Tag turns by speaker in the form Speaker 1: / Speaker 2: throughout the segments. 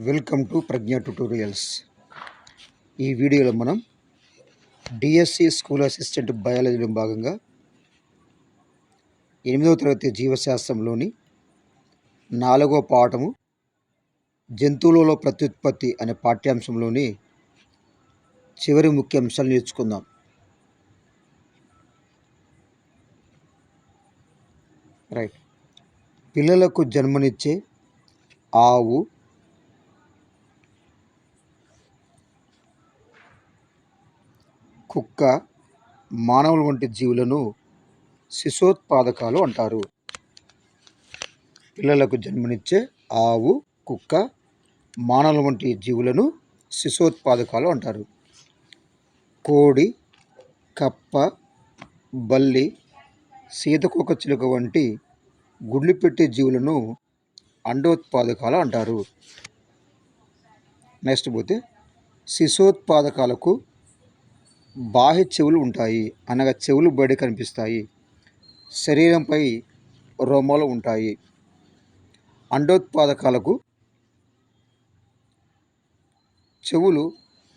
Speaker 1: Welcome to Pragna tutorials. ఈ వీడియోలో మనం డిఎస్సి స్కూల్ అసిస్టెంట్ బయాలజీలో భాగంగా 8వ తరగతి జీవశాస్త్రంలోని 4వ పాఠము జంతువులలో ప్రత్యుత్పత్తి అనే పాఠ్యాంశంలోని చివరి ముఖ్య అంశాలు నేర్చుకుందాం. రైట్. పిల్లలకు జన్మనిచ్చే ఆవు, కుక్క, మానవుల వంటి జీవులను శిశోత్పాదకాలు అంటారు. పిల్లలకు జన్మనిచ్చే ఆవు, కుక్క, మానవుల వంటి జీవులను శిశోత్పాదకాలు అంటారు. కోడి, కప్ప, బల్లి, సీతకోక చిలుక వంటి గుడ్లు పెట్టే జీవులను అండోత్పాదకాలు అంటారు. నెక్స్ట్ పోతే శిశోత్పాదకాలకు బాహ్య చెవులు ఉంటాయి, అనగా చెవులు బయట కనిపిస్తాయి. శరీరంపై రోమాలు ఉంటాయి. అండోత్పాదకాలకు చెవులు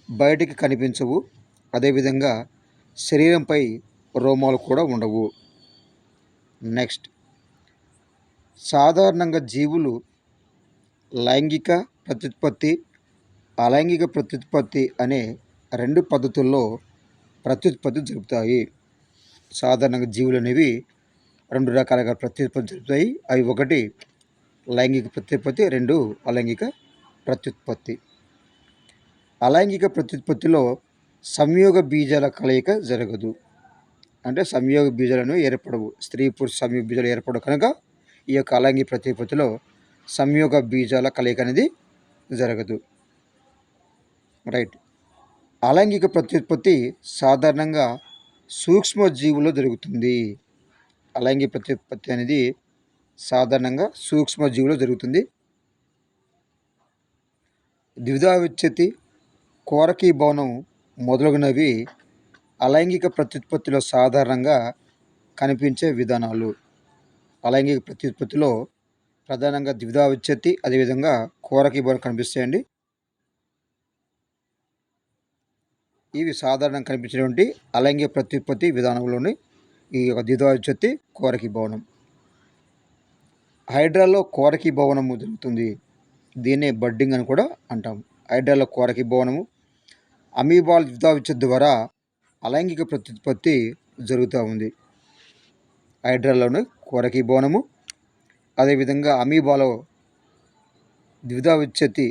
Speaker 1: బయటికి కనిపించవు, అదేవిధంగా శరీరంపై రోమాలు కూడా ఉండవు. నెక్స్ట్, సాధారణంగా జీవులు లైంగిక ప్రత్యుత్పత్తి, అలైంగిక ప్రత్యుత్పత్తి అనే 2 పద్ధతుల్లో ప్రత్యుత్పత్తి జరుపుతాయి. సాధారణంగా జీవులు అనేవి 2 రకాలుగా ప్రత్యుత్పత్తి జరుపుతాయి. అవి 1 లైంగిక ప్రత్యుత్పత్తి, 2 అలైంగిక ప్రత్యుత్పత్తి. అలైంగిక ప్రత్యుత్పత్తిలో సంయోగ బీజాల కలయిక జరగదు, అంటే సంయోగ బీజాలను ఏర్పడవు. స్త్రీ పురుష సంయోగ బీజాలు ఏర్పడవు కనుక ఈ యొక్క అలైంగిక ప్రత్యుత్పత్తిలో సంయోగ బీజాల కలయిక అనేది జరగదు. రైట్. అలైంగిక ప్రత్యుత్పత్తి సాధారణంగా సూక్ష్మజీవుల్లో జరుగుతుంది. అలైంగిక ప్రత్యుత్పత్తి అనేది సాధారణంగా సూక్ష్మజీవుల్లో జరుగుతుంది. ద్విధా విచ్ఛత్తి, కోరకీభవనం మొదలగునవి అలైంగిక ప్రత్యుత్పత్తిలో సాధారణంగా కనిపించే విధానాలు. అలైంగిక ప్రత్యుత్పత్తిలో ప్రధానంగా ద్విధా విచ్ఛత్తి, అదేవిధంగా కోరకీభవనం కనిపిస్తాయండి. ఇవి సాధారణంగా కనిపించేటువంటి అలైంగిక ప్రత్యుత్పత్తి విధానంలోని ఈ యొక్క ద్విధా విచ్ఛత్తి, కోరకీభవనం. హైడ్రాలో కోరకీభవనము జరుగుతుంది. దీన్నే బడ్డింగ్ అని కూడా అంటాం. హైడ్రాలో కోరకీభవనము, అమీబాల్ ద్విధా విచ్ఛత్తి ద్వారా అలైంగిక ప్రత్యుత్పత్తి జరుగుతూ ఉంది. హైడ్రాలోని కోరకీభవనము, అదేవిధంగా అమీబాలో ద్విధా విచ్ఛత్తి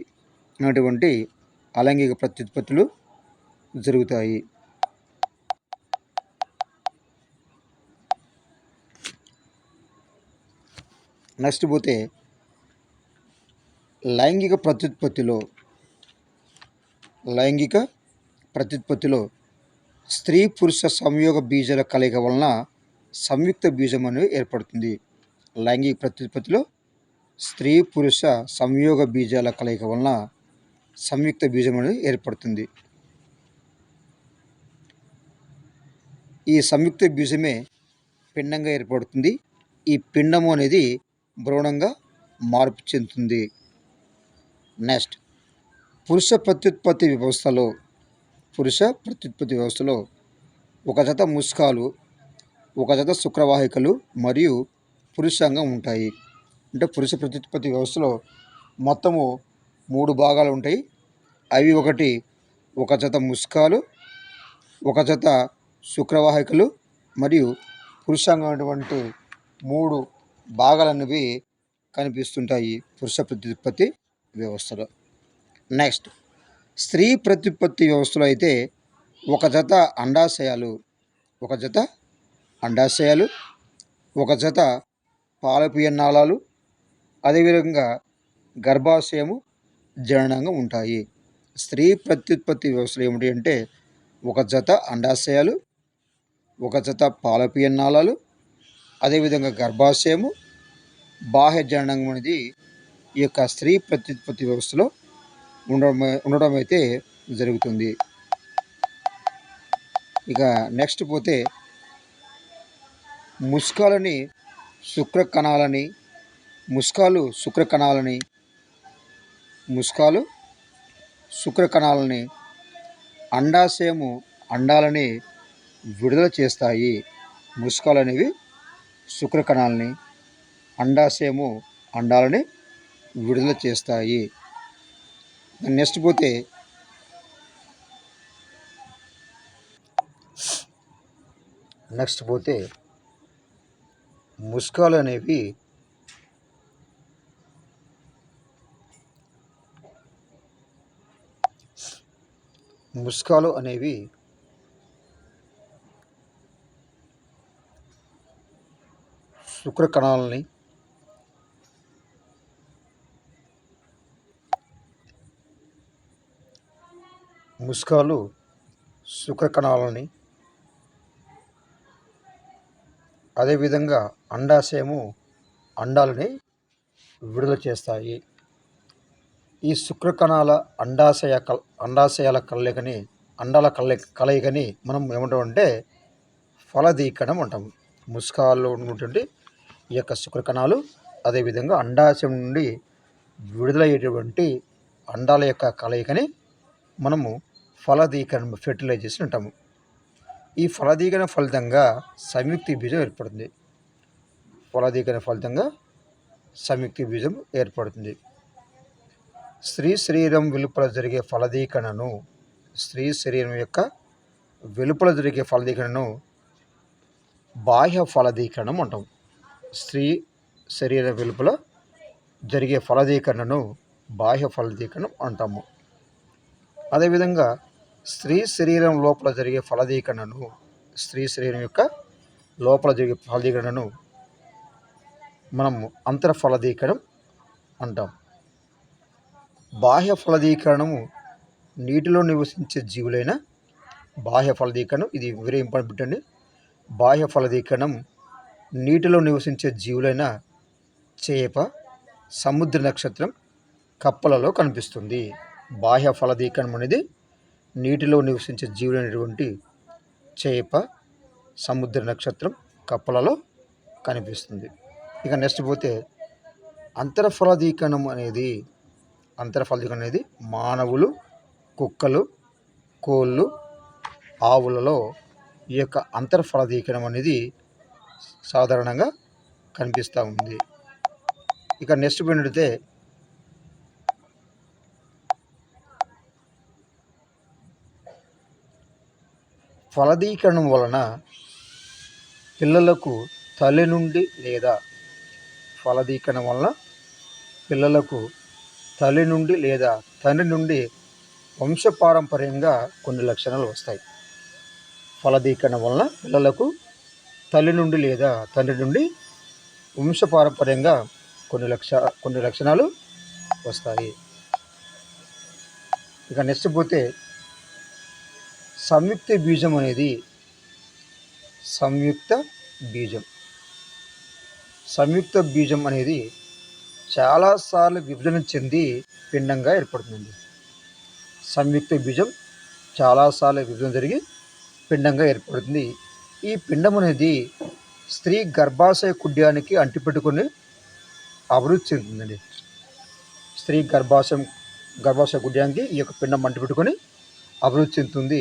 Speaker 1: అనేటువంటి అలైంగిక ప్రత్యుత్పత్తులు జరుగుతాయి. నెక్స్ట్ పోతే లైంగిక ప్రత్యుత్పత్తిలో స్త్రీ పురుష సంయోగ బీజాల కలయిక వలన సంయుక్త బీజం అనేది ఏర్పడుతుంది. లైంగిక ప్రత్యుత్పత్తిలో స్త్రీ పురుష సంయోగ బీజాల కలయిక వలన సంయుక్త బీజం అనేది ఏర్పడుతుంది. ఈ సంయుక్త బీజమే పిండంగా ఏర్పడుతుంది. ఈ పిండము అనేది భ్రూణంగా మార్పు చెందుతుంది. నెక్స్ట్, పురుష ప్రత్యుత్పత్తి వ్యవస్థలో ఒక జత ముస్కాలు, ఒక జత శుక్రవాహికలు మరియు పురుషాంగం ఉంటాయి. అంటే పురుష ప్రత్యుత్పత్తి వ్యవస్థలో మొత్తము 3 భాగాలు ఉంటాయి. అవి ఒక జత ముస్కాలు, ఒక జత శుక్రవాహికలు మరియు పురుషాంగం అనేటువంటి 3 భాగాలనేవి కనిపిస్తుంటాయి పురుష ప్రత్యుత్పత్తి వ్యవస్థలో. నెక్స్ట్, స్త్రీ ప్రత్యుత్పత్తి వ్యవస్థలో అయితే ఒక జత అండాశయాలు, ఒక జత పాలపీయనాళాలు, అదేవిధంగా గర్భాశయము, జననాంగం ఉంటాయి. స్త్రీ ప్రత్యుత్పత్తి వ్యవస్థలో ఏమిటి అంటే ఒక జత అండాశయాలు, ఒక జత పాలపీయనాళాలు, అదేవిధంగా గర్భాశయము, బాహ్య జననాంగం అనేది ఈ యొక్క స్త్రీ ప్రత్యుత్పత్తి వ్యవస్థలో ఉండడం అయితే జరుగుతుంది. ఇక నెక్స్ట్ పోతే ముస్కాలు శుక్రకణాలని ముస్కాలు శుక్రకణాలని అండాశయము అండాలని విడుదల చేస్తాయి. ముస్కాలు అనేవి శుక్రకణాలని అండాశయము అండాలని విడుదల చేస్తాయి. నెక్స్ట్ పోతే ముస్కాలు అనేవి శుక్రకణాలని అదేవిధంగా అండాశయము అండాలని విడుదల చేస్తాయి. ఈ శుక్రకణాల అండాశయాల అండాల కలయికని మనం ఏమంటామంటే ఫలదీకరణం అంటాము. ముస్కాల్లో ఉన్నటువంటి ఈ యొక్క శుక్రకణాలు అదేవిధంగా అండాశయం నుండి విడుదలయ్యేటువంటి అండాల యొక్క కలయికని మనము ఫలదీకరణ ఫెర్టిలైజేషన్ అంటాము. ఈ ఫలదీకరణ ఫలితంగా సంయుక్తి బీజం ఏర్పడుతుంది. స్త్రీ శరీరం వెలుపల జరిగే ఫలదీకరణను బాహ్య ఫలదీకరణం అంటాం. స్త్రీ శరీర వెలుపల జరిగే ఫలదీకరణను బాహ్య ఫలదీకరణం అంటాము. అదేవిధంగా స్త్రీ శరీరం లోపల జరిగే ఫలదీకరణను మనము అంతర్ఫలదీకరణం అంటాం. బాహ్య ఫలదీకరణము నీటిలో నివసించే జీవులైన బాహ్య ఫలదీకరణం, ఇది వెరీ ఇంపార్టెంట్ అండి. బాహ్య ఫలదీకరణం నీటిలో నివసించే జీవులైన చేప, సముద్ర నక్షత్రం, కప్పలలో కనిపిస్తుంది. బాహ్య ఫలదీకరణం అనేది నీటిలో నివసించే జీవులైనటువంటి చేప, సముద్ర నక్షత్రం, కప్పలలో కనిపిస్తుంది. ఇక నెక్స్ట్ పోతే అంతర్ఫలదీకరణం అనేది మానవులు, కుక్కలు, కోళ్ళు, ఆవులలో ఈ యొక్క అంతర్ఫలదీకరణం అనేది సాధారణంగా కనిపిస్తూ ఉంది. ఇక నెక్స్ట్ పోయినట్లయితే ఫలదీకరణం వలన పిల్లలకు తల్లి నుండి లేదా తండ్రి నుండి వంశపారంపర్యంగా కొన్ని లక్షణాలు వస్తాయి. ఫలదీకరణం వలన పిల్లలకు తల్లి నుండి లేదా తండ్రి నుండి వంశపారంపర్యంగా కొన్ని లక్షణాలు వస్తాయి. ఇక నెక్స్ట్ పోతే సంయుక్త బీజం అనేది చాలాసార్లు విభజన చెంది పిండంగా ఏర్పడుతుంది. సంయుక్త బీజం చాలాసార్లు విభజన జరిగి పిండంగా ఏర్పడుతుంది. ఈ పిండం అనేది స్త్రీ గర్భాశయ కుడ్యానికి అంటిపెట్టుకొని అభివృద్ధి చెందుతుందండి. స్త్రీ గర్భాశయ కుడ్యానికి ఈ యొక్క పిండం అంటిపెట్టుకొని అభివృద్ధి చెందుతుంది.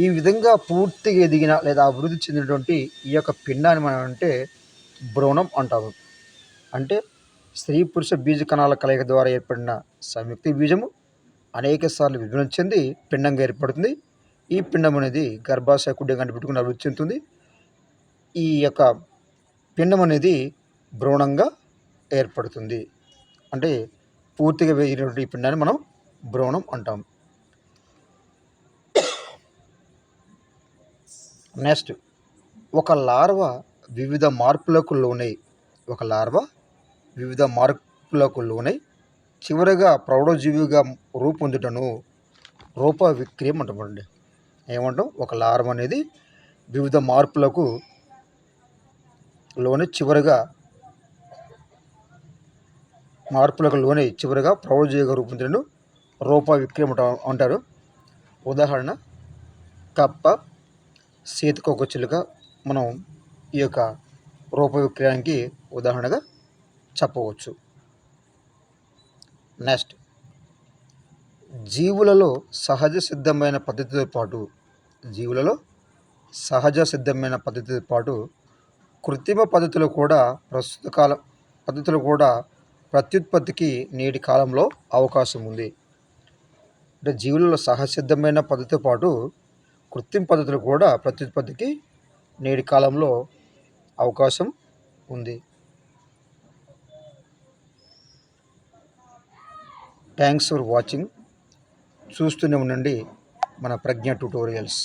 Speaker 1: ఈ విధంగా పూర్తిగా ఎదిగిన లేదా అభివృద్ధి చెందినటువంటి ఈ యొక్క పిండాన్ని మనం అంటే భ్రూణం అంటాము. అంటే స్త్రీ పురుష బీజ కణాల కలయిక ద్వారా ఏర్పడిన సంయుక్త బీజము అనేక సార్లు విభజన చెంది పిండంగా ఏర్పడుతుంది. ఈ పిండం అనేది గర్భాశయ కుడ్యంగా అంటిపెట్టుకుని అభివృద్ధి చెందుతుంది. ఈ యొక్క పిండం అనేది భ్రూణంగా ఏర్పడుతుంది. అంటే పూర్తిగా వేగినటువంటి ఈ పిండాన్ని మనం భ్రూణం అంటాం. నెక్స్ట్, ఒక లార్వా వివిధ మార్పులకు లోనై చివరగా ప్రౌఢజీవిగా రూపొందుటను రూపవిక్రియం అంటామండి. ఏమంటాం? ఒక లార్వా అనేది వివిధ మార్పులకు లోనై చివరగా ప్రౌఢజీవిగా రూపొందుటను రూపవిక్రియం అంటారు. ఉదాహరణ కప్ప, సీతకోకచిలుక మనం ఈ యొక్క రూపవిక్రయానికి ఉదాహరణగా చెప్పవచ్చు. నెక్స్ట్, జీవులలో సహజ సిద్ధమైన పద్ధతితో పాటు జీవులలో సహజ సిద్ధమైన పద్ధతితో పాటు కృత్రిమ పద్ధతులు కూడా ప్రత్యుత్పత్తికి నేటి కాలంలో అవకాశం ఉంది. అంటే జీవులలో సహజసిద్ధమైన పద్ధతితో పాటు కృత్రిమ పద్ధతులు కూడా ప్రత్యుత్పత్తికి నేటి కాలంలో అవకాశం ఉంది. Thanks for watching. చూస్తూనే ఉండండి మన ప్రజ్ఞ ట్యుటోరియల్స్.